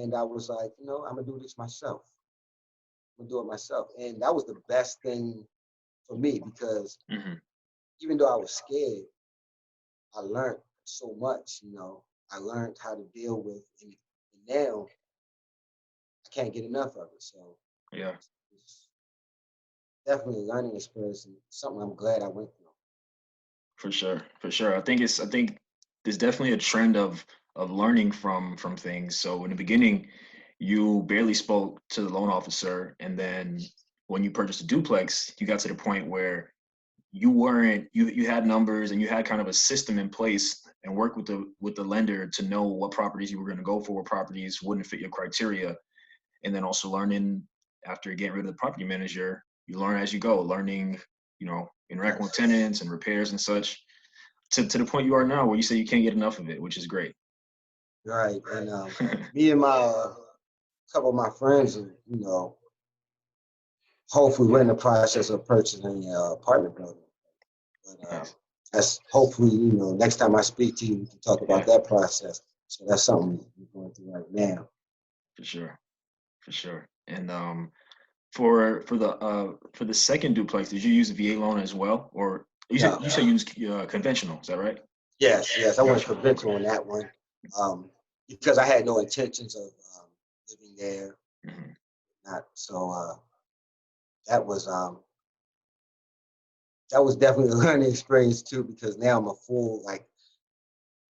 [SPEAKER 2] And I was like, I'm gonna do this myself. I'm gonna do it myself. And that was the best thing for me because
[SPEAKER 1] Mhm.
[SPEAKER 2] even though I was scared, I learned so much. I learned how to deal with and now I can't get enough of it. So
[SPEAKER 1] Yeah.
[SPEAKER 2] it's definitely a learning experience and something I'm glad I went through.
[SPEAKER 1] For sure, for sure. I think there's definitely a trend of learning from things. So in the beginning, you barely spoke to the loan officer, and then when you purchased a duplex, you got to the point where you had numbers and you had kind of a system in place and work with the lender to know what properties you were going to go for, what properties wouldn't fit your criteria, and then also learning after getting rid of the property manager, you learn as you go, learning, interacting with
[SPEAKER 2] Yes.
[SPEAKER 1] tenants and repairs and such, to the point you are now where you say you can't get enough of it, which is great.
[SPEAKER 2] Right. And me and my couple of my friends, hopefully we're in the process of purchasing an apartment building. But
[SPEAKER 1] Nice.
[SPEAKER 2] that's hopefully, next time I speak to you, we can talk about
[SPEAKER 1] Yeah,
[SPEAKER 2] that process. So that's something we're going through right now.
[SPEAKER 1] for sure, for sure. And for the second duplex, did you use a VA loan as well, or
[SPEAKER 2] No,
[SPEAKER 1] you said you used conventional? Is that right?
[SPEAKER 2] yes, I went
[SPEAKER 1] Gotcha. Okay.
[SPEAKER 2] conventional on that one because I had no intentions of living there.
[SPEAKER 1] Mhm.
[SPEAKER 2] Not so. That was um, that was definitely a learning experience too because now I'm a full like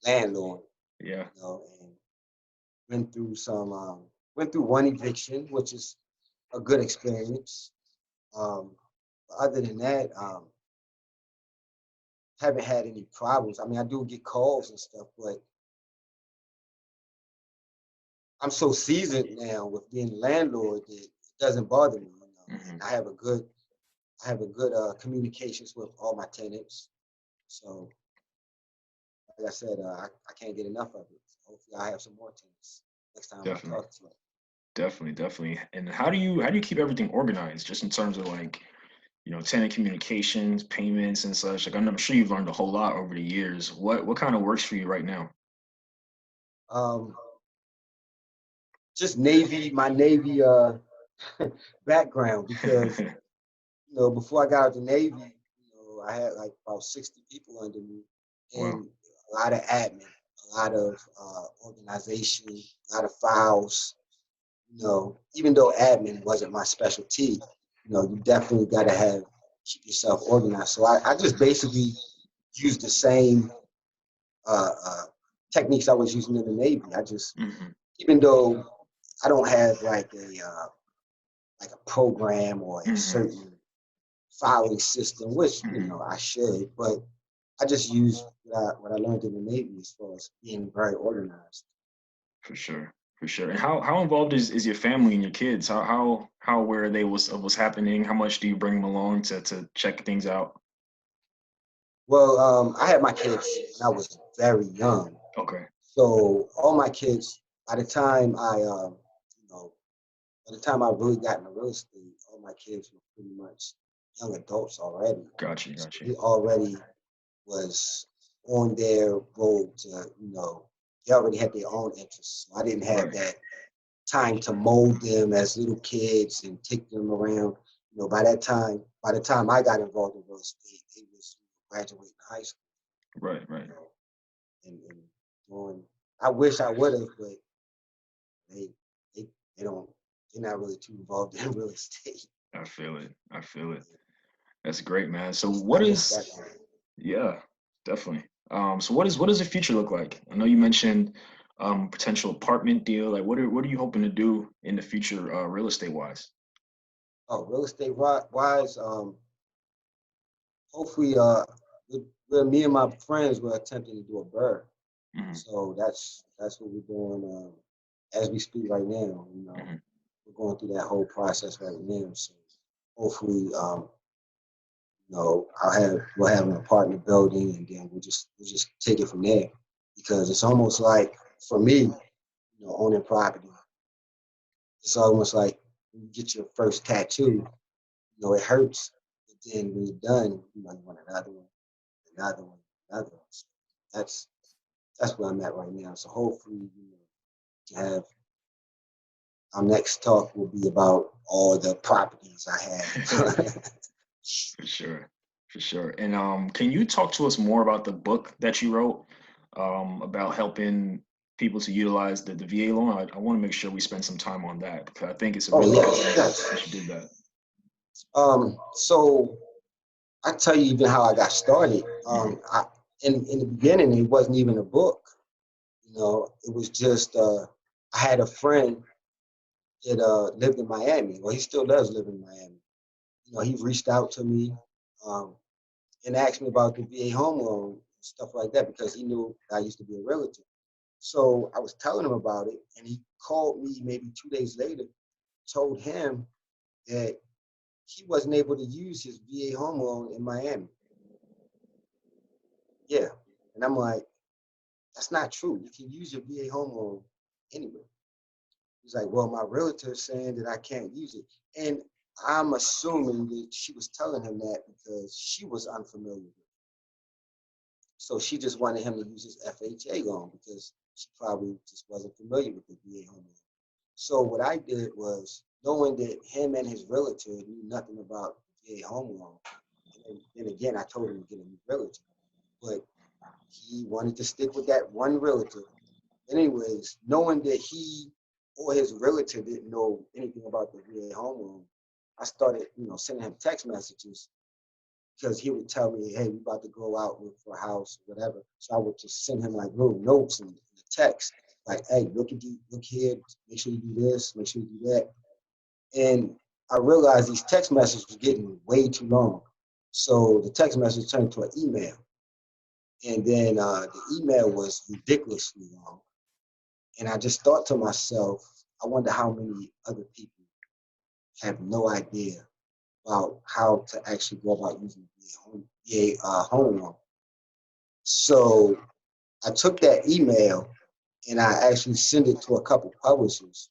[SPEAKER 2] landlord,
[SPEAKER 1] Yeah.
[SPEAKER 2] and went through one eviction, which is a good experience. Um, Other than that, haven't had any problems. I mean, I do get calls and stuff, but I'm so seasoned now with being a landlord that it doesn't bother me.
[SPEAKER 1] Hmm.
[SPEAKER 2] And I have a good communications with all my tenants. So, like I said, I can't get enough of it. So hopefully, I have some more tenants next time I
[SPEAKER 1] Definitely.
[SPEAKER 2] talk to them.
[SPEAKER 1] Definitely, definitely. And how do you keep everything organized, just in terms of like, tenant communications, payments, and such? Like, I'm sure you've learned a whole lot over the years. What kind of works for you right now?
[SPEAKER 2] Um, just my Navy background because before I got out the Navy, I had like about 60 people under me
[SPEAKER 1] Wow.
[SPEAKER 2] and a lot of admin, a a lot of organization, a lot of files. Even though admin wasn't my specialty, you definitely got to keep yourself organized. So I just basically used the same uh, uh, techniques I was using in the Navy.
[SPEAKER 1] Hmm.
[SPEAKER 2] Even though I don't have like a program or a
[SPEAKER 1] Hmm.
[SPEAKER 2] certain filing system, which
[SPEAKER 1] Hmm.
[SPEAKER 2] I should, but I just use what I learned in the Navy as far as being very organized.
[SPEAKER 1] For sure. For sure. And how involved is your family and your kids? How aware are they of what's happening? How much do you bring them along to check things out?
[SPEAKER 2] Well, I had my kids when I was very young,
[SPEAKER 1] Okay.
[SPEAKER 2] so all my kids, by the time you know, by the time I really got into real estate, all my kids were pretty much young adults already.
[SPEAKER 1] Got you.
[SPEAKER 2] So
[SPEAKER 1] Got you.
[SPEAKER 2] they already was on their road to, they already had their own interests. So I didn't have
[SPEAKER 1] Right.
[SPEAKER 2] that time to mold them as little kids and take them around. By the time I got involved in real estate, it was graduating high school,
[SPEAKER 1] Right. Right.
[SPEAKER 2] you know, and doing. I wish I would have, but they they they don't. They're not really too involved in real estate.
[SPEAKER 1] I feel it. I feel it. That's great, man. So
[SPEAKER 2] I
[SPEAKER 1] what
[SPEAKER 2] miss
[SPEAKER 1] is
[SPEAKER 2] that part.
[SPEAKER 1] yeah, definitely. So what does the future look like? I know you mentioned potential apartment deal. Like what are you hoping to do in the future real estate wise?
[SPEAKER 2] Oh, real estate wise, hopefully, me and my friends were attempting to do a bird.
[SPEAKER 1] Hmm.
[SPEAKER 2] So that's what we're doing as we speak right now.
[SPEAKER 1] Hmm.
[SPEAKER 2] We're going through that whole process right now. So hopefully, we'll have an apartment building, and then we'll just take it from there. Because it's almost like for me, owning property, it's almost like when you get your first tattoo. It hurts, but then when you're done, you want another one, another one. So that's that's where I'm at right now. So hopefully, to have our next talk will be about all the properties I have.
[SPEAKER 1] For sure. For sure. And can you talk to us more about the book that you wrote about helping people to utilize the VA loan? I want to make sure we spend some time on that because I think it's a
[SPEAKER 2] Oh
[SPEAKER 1] really good
[SPEAKER 2] yes,
[SPEAKER 1] thing
[SPEAKER 2] yes.
[SPEAKER 1] that you did that.
[SPEAKER 2] So I tell you even how I got started.
[SPEAKER 1] Hmm.
[SPEAKER 2] In the beginning, it wasn't even a book. It was just I had a friend that lived in Miami. Well, he still does live in Miami. He reached out to me um, and asked me about the VA home loan and stuff like that because he knew I used to be a realtor. So I was telling him about it, and he called me maybe 2 days later, told him that he wasn't able to use his VA home loan in Miami. Yeah. And I'm like, that's not true. You can use your VA home loan anywhere. He's like, well, my realtor is saying that I can't use it. And I'm assuming that she was telling him that because she was unfamiliar with it. So she just wanted him to use his FHA loan because she probably just wasn't familiar with the VA home loan. So what I did was, knowing that him and his realtor knew nothing about the VA home loan, and then again, I told him to get a new realtor, but he wanted to stick with that one realtor. Anyways, knowing that he or his realtor didn't know anything about the VA home loan, I started, sending him text messages because he would tell me, "Hey, we about to go out look for a house or whatever." So I would just send him like little notes and a text, like, "Hey, look here, make sure you do this, make sure you do that." And I realized these text messages were getting way too long, so the text message turned into an email, and then the email was ridiculously long. And I just thought to myself, I wonder how many other people have no idea about how to actually go about using home loan. So I took that email and I actually sent it to a couple publishers,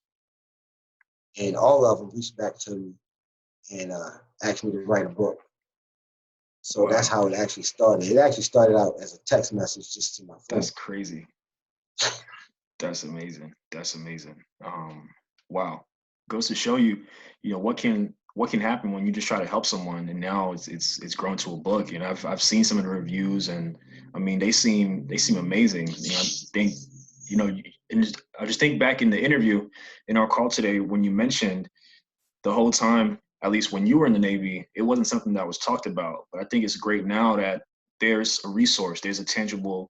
[SPEAKER 2] and all of them reached back to me and asked me to write a book. So that's
[SPEAKER 1] Wow,
[SPEAKER 2] how it actually started. It actually started out as a text message just to my
[SPEAKER 1] that's
[SPEAKER 2] friend.
[SPEAKER 1] crazy. That's amazing. That's amazing. Wow. Goes to show you, what can what can happen when you just try to help someone, and now it's grown to a book. And I've seen some of the reviews, and I mean they seem amazing. I think and I just think back in the interview in our call today when you mentioned the whole time, at least when you were in the Navy, it wasn't something that was talked about. But I think it's great now that there's a resource, there's a tangible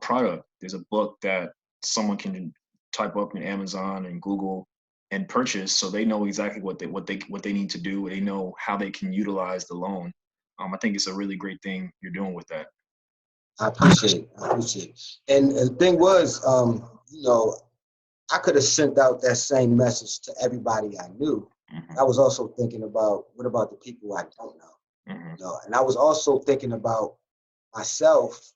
[SPEAKER 1] product, there's a book that someone can type up in Amazon and Google and purchase, so they know exactly what they need to do. They know how they can utilize the loan. I think it's a really great thing you're doing with that.
[SPEAKER 2] I appreciate it. I appreciate it. And the thing was, I could have sent out that same message to everybody I knew.
[SPEAKER 1] Hmm.
[SPEAKER 2] I was also thinking about what about the people I don't know,
[SPEAKER 1] Hmm.
[SPEAKER 2] and I was also thinking about myself,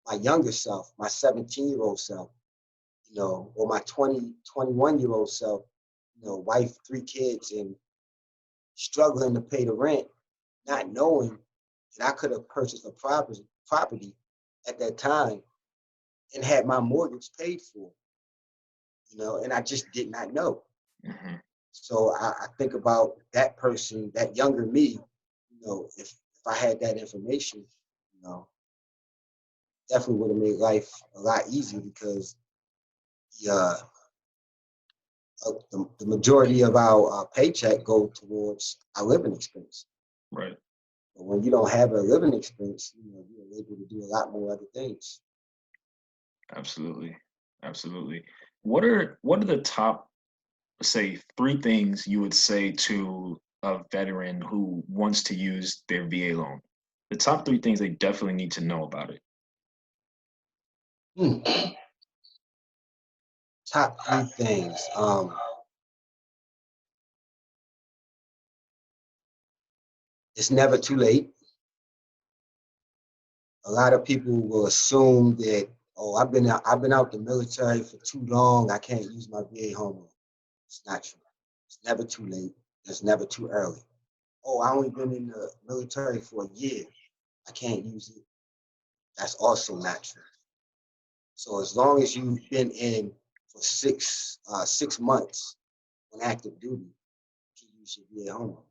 [SPEAKER 2] my younger self, my 17-year-old self, or my 21-year-old self, wife, 3 kids, and struggling to pay the rent, not knowing that I could have purchased a property at that time and had my mortgage paid for, and I just did not know.
[SPEAKER 1] Hmm.
[SPEAKER 2] So I think about that person, that younger me, if I had that information, you know, definitely would have made life a lot easier because the, uh, the majority of our paycheck go towards our living expense.
[SPEAKER 1] Right.
[SPEAKER 2] But when you don't have a living expense, you're able to do a lot more other things.
[SPEAKER 1] Absolutely. Absolutely. What are the top, say, three things you would say to a veteran who wants to use their VA loan? The top three things they definitely need to know about it.
[SPEAKER 2] Hmm. Top 3 things. It's never too late. A lot of people will assume that, oh, I've been out the military for too long. I can't use my VA home loan. It's not true. It's never too late. It's never too early. Oh, I only been in the military for a year. I can't use it. That's also not true. So as long as you've been in for 6 months on active duty, you can use your VA home loan.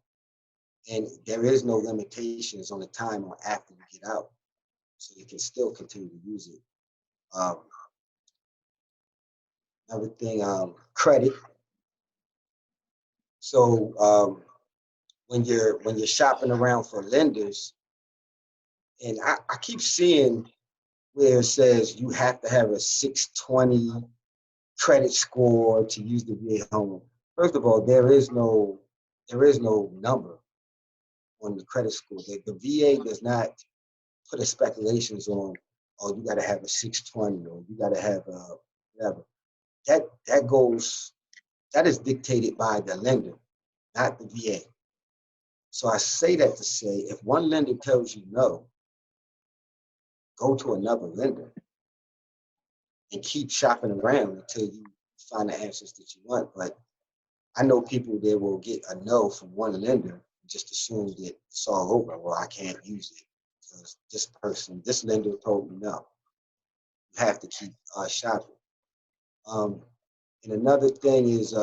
[SPEAKER 2] And there is no limitations on the time or after you get out. So you can still continue to use it. Um, Another thing, credit. So when you're shopping around for lenders, and I keep seeing where it says you have to have a 620 credit score to use the VA home loan. First of all, there is no number on the credit score. The VA does not put a speculations on, oh, you got to have a 620 or you got to have a whatever. That is dictated by the lender, not the VA. So I say that to say, if one lender tells you no, go to another lender and keep shopping around until you find the answers that you want. But I know people that will get a no from one lender and just assume that it's all over. Well, I can't use it because this lender told me no. You have to keep shopping. Um, and another thing is,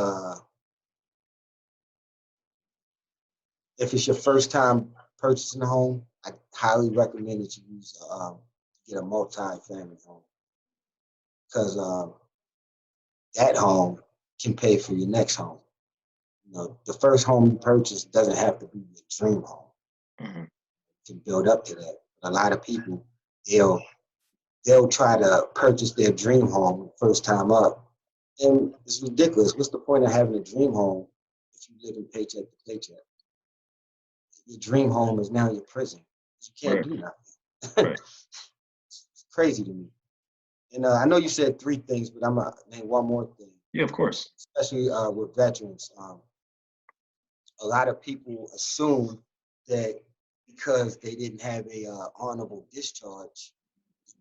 [SPEAKER 2] if it's your first time purchasing a home, I highly recommend that you get a multi-family home because that home can pay for your next home. The first home you purchase doesn't have to be your dream home.
[SPEAKER 1] Hmm.
[SPEAKER 2] You can build up to that. But a lot of people, they'll they'll try to purchase their dream home first time up, and it's ridiculous. What's the point of having a dream home if you live in paycheck to paycheck? Your dream home is now your prison. You can't
[SPEAKER 1] Right.
[SPEAKER 2] do nothing.
[SPEAKER 1] Right.
[SPEAKER 2] It's crazy to me. And I know you said 3 things, but I'm gonna name one more thing,
[SPEAKER 1] Yeah, of course.
[SPEAKER 2] especially with veterans. A lot of people assume that because they didn't have a honorable discharge,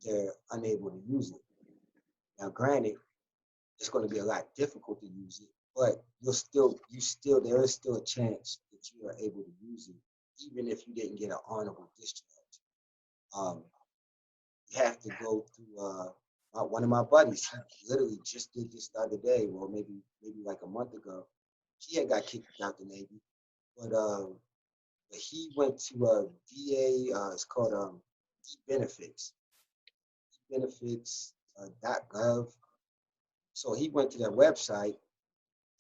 [SPEAKER 2] they're unable to use it. Now, granted, it's going to be a lot difficult to use it, but there is still a chance that you are able to use it, even if you didn't get an honorable discharge. Um, you have to go through. One of my buddies, he literally just did this the other day, well, maybe like a month ago. He had got kicked out the Navy, but he went to VA. It's called benefits, benefits .gov. So he went to their website,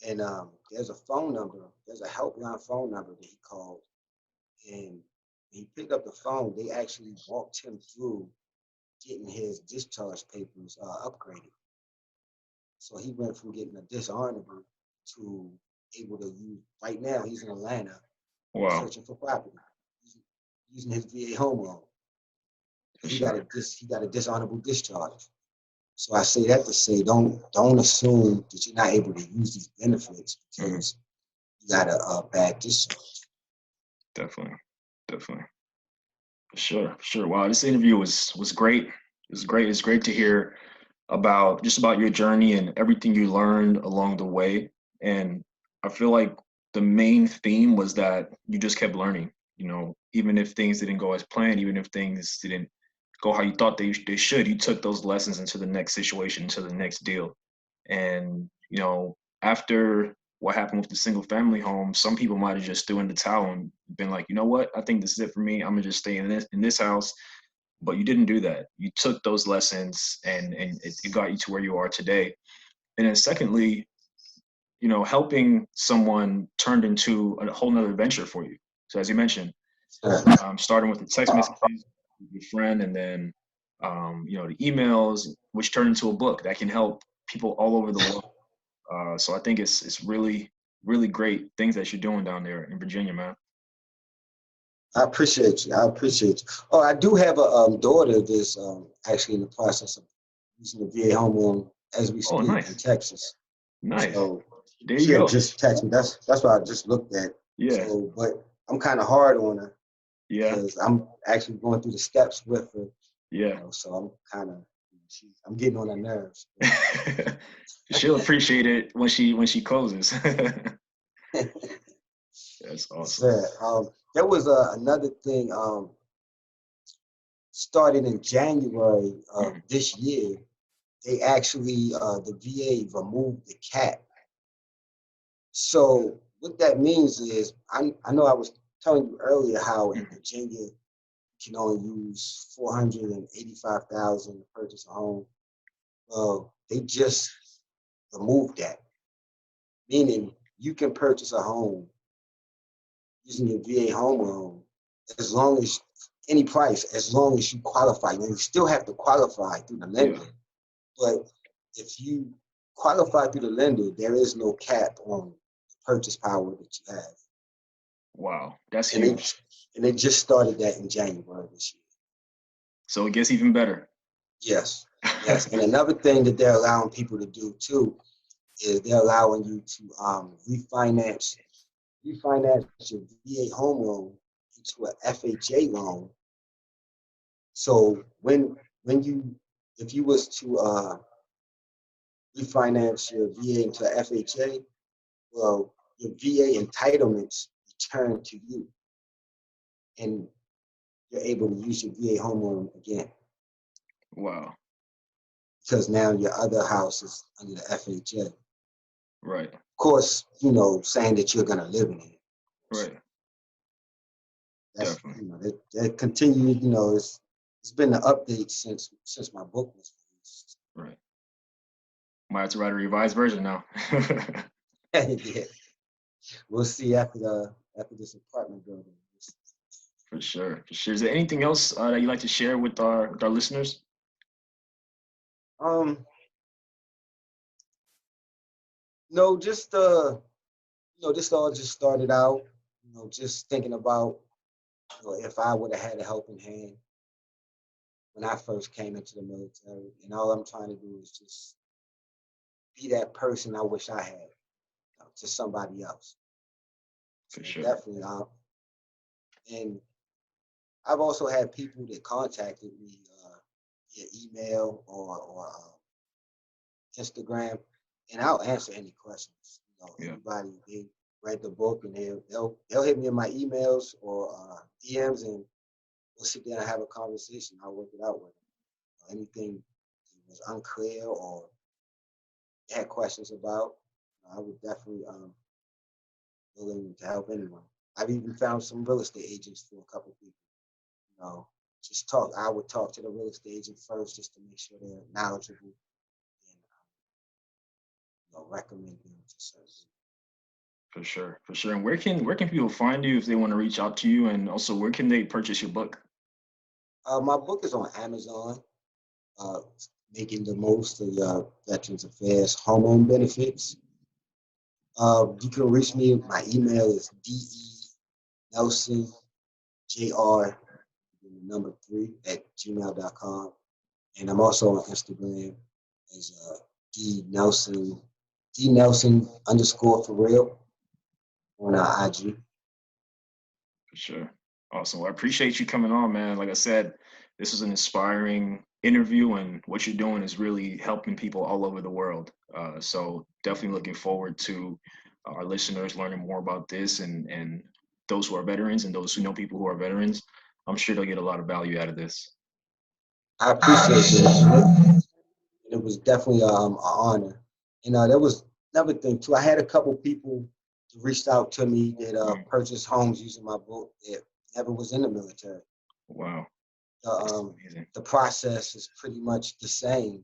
[SPEAKER 2] and there's a phone number. There's a helpline phone number that he called, and he picked up the phone. They actually walked him through getting his discharge papers upgraded. So he went from getting a dishonorable to able to use. Right now, he's in Atlanta
[SPEAKER 1] Wow,
[SPEAKER 2] searching for property, using his VA home loan.
[SPEAKER 1] for
[SPEAKER 2] He got
[SPEAKER 1] sure.
[SPEAKER 2] he got a dishonorable discharge. So I say that to say, don't assume that you're not able to use these benefits
[SPEAKER 1] Hmm.
[SPEAKER 2] because you got a bad discharge.
[SPEAKER 1] Definitely, definitely, for sure, for sure. Wow, this interview was great. It was great. It's great to hear about just about your journey and everything you learned along the way. And I feel like the main theme was that you just kept learning. Even if things didn't go as planned, even if things didn't go how you thought they should, you took those lessons into the next situation, into the next deal. And after what happened with the single family home, some people might have just threw in the towel and been like, you know what, I think this is it for me. I'm gonna just stay in this house. But you didn't do that. You took those lessons and it got you to where you are today. And then secondly, helping someone turned into a whole nother venture for you. So as you mentioned, starting with the text messages with your friend, and then the emails, which turned into a book that can help people all over the world. So I think it's really really great things that you're doing down there in Virginia, man.
[SPEAKER 2] I appreciate you. I appreciate you. Oh, I do have a daughter that's actually in the process of using the VA home loan as we
[SPEAKER 1] Oh,
[SPEAKER 2] speak in
[SPEAKER 1] nice,
[SPEAKER 2] Texas.
[SPEAKER 1] nice.
[SPEAKER 2] So
[SPEAKER 1] There you
[SPEAKER 2] she had
[SPEAKER 1] go.
[SPEAKER 2] just texted me. That's what I just looked at.
[SPEAKER 1] Yeah,
[SPEAKER 2] So, but I'm kind of hard on her
[SPEAKER 1] yeah,
[SPEAKER 2] because I'm actually going through the steps with her.
[SPEAKER 1] yeah.
[SPEAKER 2] So I'm kind of I'm getting on her nerves.
[SPEAKER 1] She'll appreciate it when she closes. That's awesome.
[SPEAKER 2] Sir, there was another thing started in January of
[SPEAKER 1] Mhm.
[SPEAKER 2] this year. They actually the VA removed the cap. So what that means is I know I was telling you earlier how in
[SPEAKER 1] Mhm.
[SPEAKER 2] Virginia you can only use 485,000 to purchase a home. Well, they just removed that, meaning you can purchase a home using your VA home loan as long as any price, as long as you qualify. Now you still have to qualify through the
[SPEAKER 1] Yeah.
[SPEAKER 2] lender, but if you qualify through the lender, there is no cap on the purchase power that you have.
[SPEAKER 1] Wow, that's
[SPEAKER 2] And they
[SPEAKER 1] huge.
[SPEAKER 2] and they just started that in January this year.
[SPEAKER 1] So it gets even better.
[SPEAKER 2] Yes, yes. And another thing that they're allowing people to do too is they're allowing you to refinance your VA home loan into an FHA loan. So when you if you was to refinance your VA into a FHA, well, your VA entitlements return to you, and you're able to use your VA home loan again
[SPEAKER 1] Wow.
[SPEAKER 2] because now your other house is under the FHA. Of
[SPEAKER 1] Right.
[SPEAKER 2] course, saying that you're gonna live in it.
[SPEAKER 1] Right.
[SPEAKER 2] That's
[SPEAKER 1] Definitely.
[SPEAKER 2] that continued. It's been an update since my book was released.
[SPEAKER 1] Right. Might have to write a revised version now.
[SPEAKER 2] Yeah, we'll see after this apartment building.
[SPEAKER 1] For sure. For sure. Is there anything else that you'd like to share with our listeners?
[SPEAKER 2] Um, no, just this all just started out. Just thinking about if I would have had a helping hand when I first came into the military, and all I'm trying to do is just be that person I wish I had to somebody else.
[SPEAKER 1] For
[SPEAKER 2] So
[SPEAKER 1] sure.
[SPEAKER 2] definitely, and I've also had people that contacted me via email or Instagram, and I'll answer any questions.
[SPEAKER 1] Yeah.
[SPEAKER 2] Anybody they read the book and they'll hit me in my emails or DMs, and we'll sit there and have a conversation. I'll work it out with them. Anything that was unclear or they had questions about, I would definitely willing to help anyone. I've even found some real estate agents for a couple people. You know, just talk. I would talk to the real estate agent first just to make sure they're knowledgeable and recommend them to certain people.
[SPEAKER 1] For sure, for sure. And where can people find you if they want to reach out to you? And also, where can they purchase your book?
[SPEAKER 2] My book is on Amazon. Uh, Making the most of Veterans Affairs hormone benefits. You can reach me. My email is DENelsonJR, number 3 @gmail.com. And I'm also on Instagram as D Nelson, D Nelson underscore for real on IG.
[SPEAKER 1] For sure. Awesome. Well, I appreciate you coming on, man. Like I said, this was an inspiring interview, and what you're doing is really helping people all over the world. So definitely looking forward to our listeners learning more about this, and those who are veterans and those who know people who are veterans. I'm sure they'll get a lot of value out of this.
[SPEAKER 2] I appreciate this. It was definitely an honor. And there was another thing too. I had a couple people that reached out to me that
[SPEAKER 1] Mm.
[SPEAKER 2] purchased homes using my book that never was in the military.
[SPEAKER 1] Wow,
[SPEAKER 2] The,
[SPEAKER 1] that's
[SPEAKER 2] um,
[SPEAKER 1] amazing.
[SPEAKER 2] the process is pretty much the same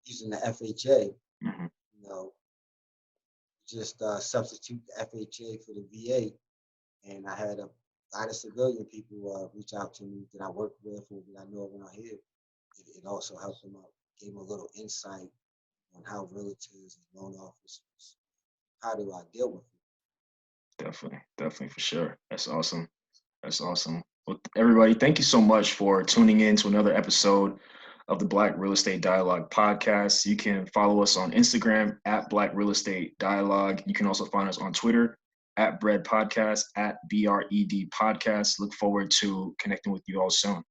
[SPEAKER 2] using the FHA.
[SPEAKER 1] Hmm.
[SPEAKER 2] You know, just substitute the FHA for the VA. And I had a lot of civilian people reach out to me that I work with or that I know around here. It also helped them out, gave them a little insight on how realtors and loan officers, how do I deal with it.
[SPEAKER 1] Definitely, definitely for sure. That's awesome. That's awesome. Well, everybody, thank you so much for tuning in to another episode of the Black Real Estate Dialogue podcast. You can follow us on Instagram at Black Real Estate Dialogue. You can also find us on Twitter at Bread Podcast, at BRED Podcast. Look forward to connecting with you all soon.